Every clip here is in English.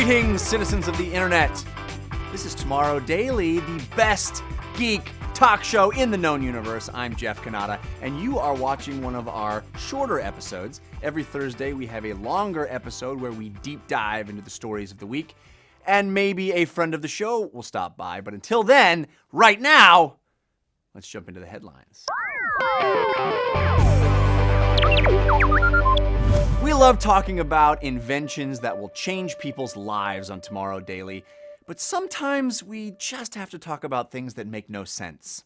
Greetings, citizens of the internet. This is Tomorrow Daily, the best geek talk show in the known universe. I'm Jeff Kanata, and you are watching one of our shorter episodes. Every Thursday, we have a longer episode where we deep dive into the stories of the week, and maybe a friend of the show will stop by. But until then, right now, let's jump into the headlines. We love talking about inventions that will change people's lives on Tomorrow Daily, but sometimes we just have to talk about things that make no sense.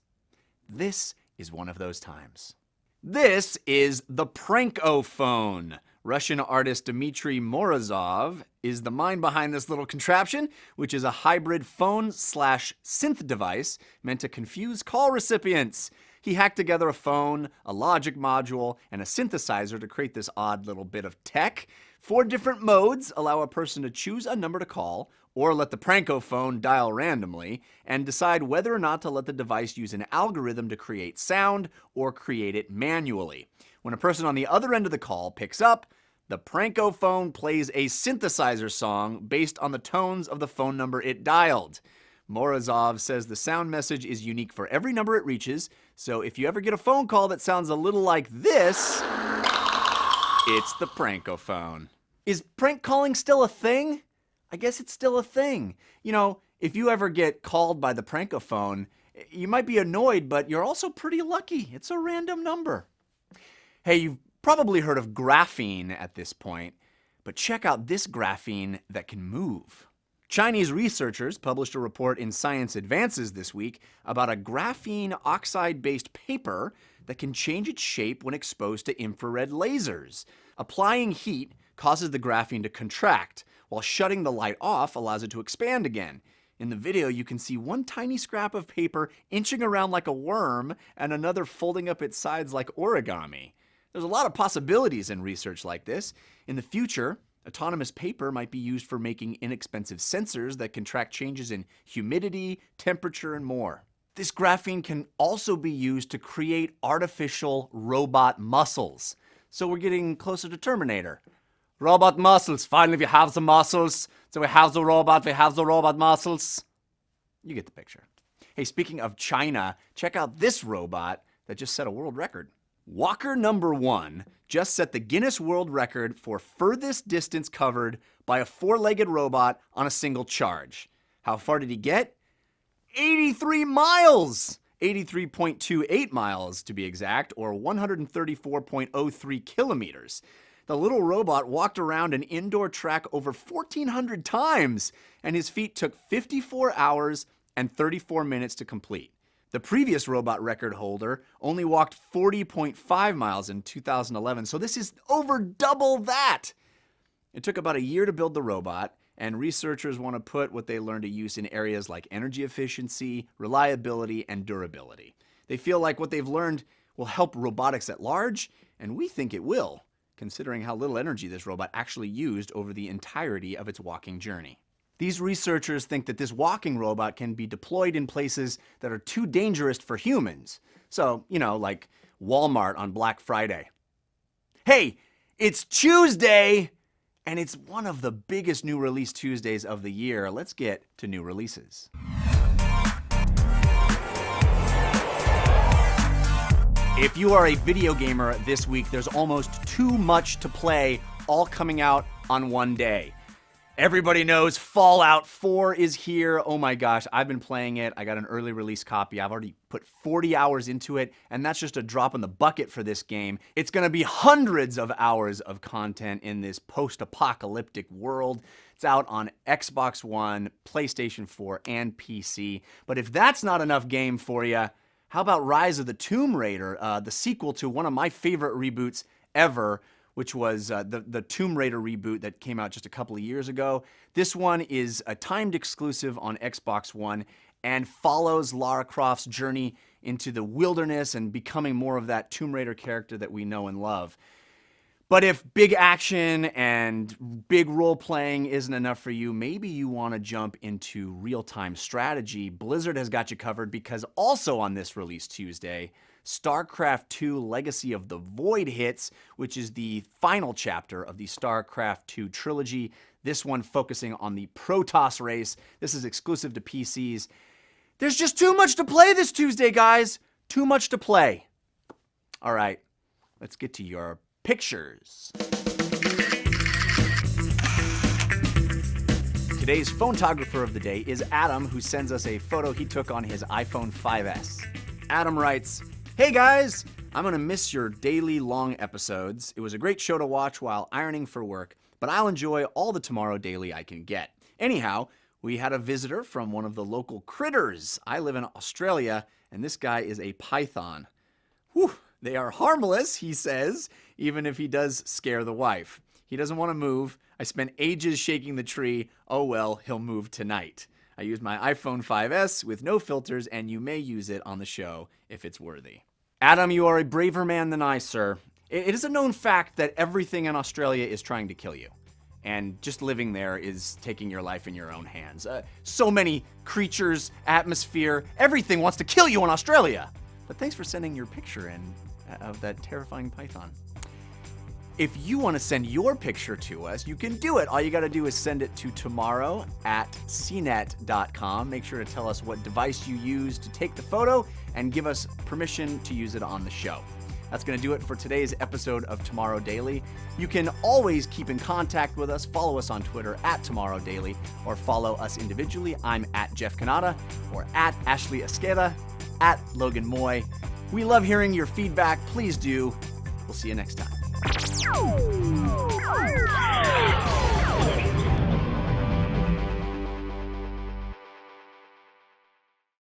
This is one of those times. This is the Prankophone. Russian artist Dmitry Morozov is the mind behind this little contraption, which is a hybrid phone/synth device meant to confuse call recipients. He hacked together a phone, a logic module, and a synthesizer to create this odd little bit of tech. 4 different modes allow a person to choose a number to call, or let the Prankophone dial randomly, and decide whether or not to let the device use an algorithm to create sound or create it manually. When a person on the other end of the call picks up, the Prankophone plays a synthesizer song based on the tones of the phone number it dialed. Morozov says the sound message is unique for every number it reaches, so if you ever get a phone call that sounds a little like this, it's the Prankophone. Is prank calling still a thing? I guess it's still a thing. You know, if you ever get called by the Prankophone, you might be annoyed, but you're also pretty lucky. It's a random number. Hey, you've probably heard of graphene at this point, but check out this graphene that can move. Chinese researchers published a report in Science Advances this week about a graphene oxide-based paper that can change its shape when exposed to infrared lasers. Applying heat causes the graphene to contract, while shutting the light off allows it to expand again. In the video, you can see one tiny scrap of paper inching around like a worm and another folding up its sides like origami. There's a lot of possibilities in research like this. In the future, autonomous paper might be used for making inexpensive sensors that can track changes in humidity, temperature, and more. This graphene can also be used to create artificial robot muscles. So we're getting closer to Terminator. Robot muscles. Finally, we have the muscles. So we have the robot muscles. You get the picture. Hey, speaking of China, check out this robot that just set a world record. Walker number 1 just set the Guinness World Record for furthest distance covered by a 4-legged robot on a single charge. How far did he get? 83 miles! 83.28 miles to be exact, or 134.03 kilometers. The little robot walked around an indoor track over 1,400 times, and his feat took 54 hours and 34 minutes to complete. The previous robot record holder only walked 40.5 miles in 2011, so this is over double that. It took about a year to build the robot, and researchers want to put what they learned to use in areas like energy efficiency, reliability, and durability. They feel like what they've learned will help robotics at large, and we think it will, considering how little energy this robot actually used over the entirety of its walking journey. These researchers think that this walking robot can be deployed in places that are too dangerous for humans. So, like Walmart on Black Friday. Hey, it's Tuesday, and it's one of the biggest new release Tuesdays of the year. Let's get to new releases. If you are a video gamer this week, there's almost too much to play, all coming out on one day. Everybody knows Fallout 4 is here. Oh my gosh, I've been playing it. I got an early release copy. I've already put 40 hours into it, and that's just a drop in the bucket for this game. It's gonna be hundreds of hours of content in this post-apocalyptic world. It's out on Xbox One, PlayStation 4, and PC. But if that's not enough game for you, how about Rise of the Tomb Raider, the sequel to one of my favorite reboots ever, which was the Tomb Raider reboot that came out just a couple of years ago. This one is a timed exclusive on Xbox One and follows Lara Croft's journey into the wilderness and becoming more of that Tomb Raider character that we know and love. But if big action and big role-playing isn't enough for you, maybe you want to jump into real-time strategy. Blizzard has got you covered because also on this release Tuesday, StarCraft II Legacy of the Void hits, which is the final chapter of the StarCraft II trilogy. This one focusing on the Protoss race. This is exclusive to PCs. There's just too much to play this Tuesday, guys. Too much to play. All right, let's get to your pictures. Today's photographer of the day is Adam, who sends us a photo he took on his iPhone 5S. Adam writes, "Hey guys, I'm gonna miss your daily long episodes. It was a great show to watch while ironing for work, but I'll enjoy all the Tomorrow Daily I can get. Anyhow, we had a visitor from one of the local critters. I live in Australia, and this guy is a python. Whew, they are harmless," he says, even if he does scare the wife. He doesn't want to move. I spent ages shaking the tree. Oh well, he'll move tonight. I used my iPhone 5S with no filters, and you may use it on the show if it's worthy. Adam, you are a braver man than I, sir. It is a known fact that everything in Australia is trying to kill you. And just living there is taking your life in your own hands. So many creatures, atmosphere, everything wants to kill you in Australia. But thanks for sending your picture in of that terrifying python. If you want to send your picture to us, you can do it. All you got to do is send it to tomorrow@cnet.com. Make sure to tell us what device you used to take the photo and give us permission to use it on the show. That's going to do it for today's episode of Tomorrow Daily. You can always keep in contact with us. Follow us on Twitter @Tomorrow Daily, or follow us individually. I'm @Jeff Canada, or @Ashley Esqueda, @Logan Moy. We love hearing your feedback. Please do. We'll see you next time.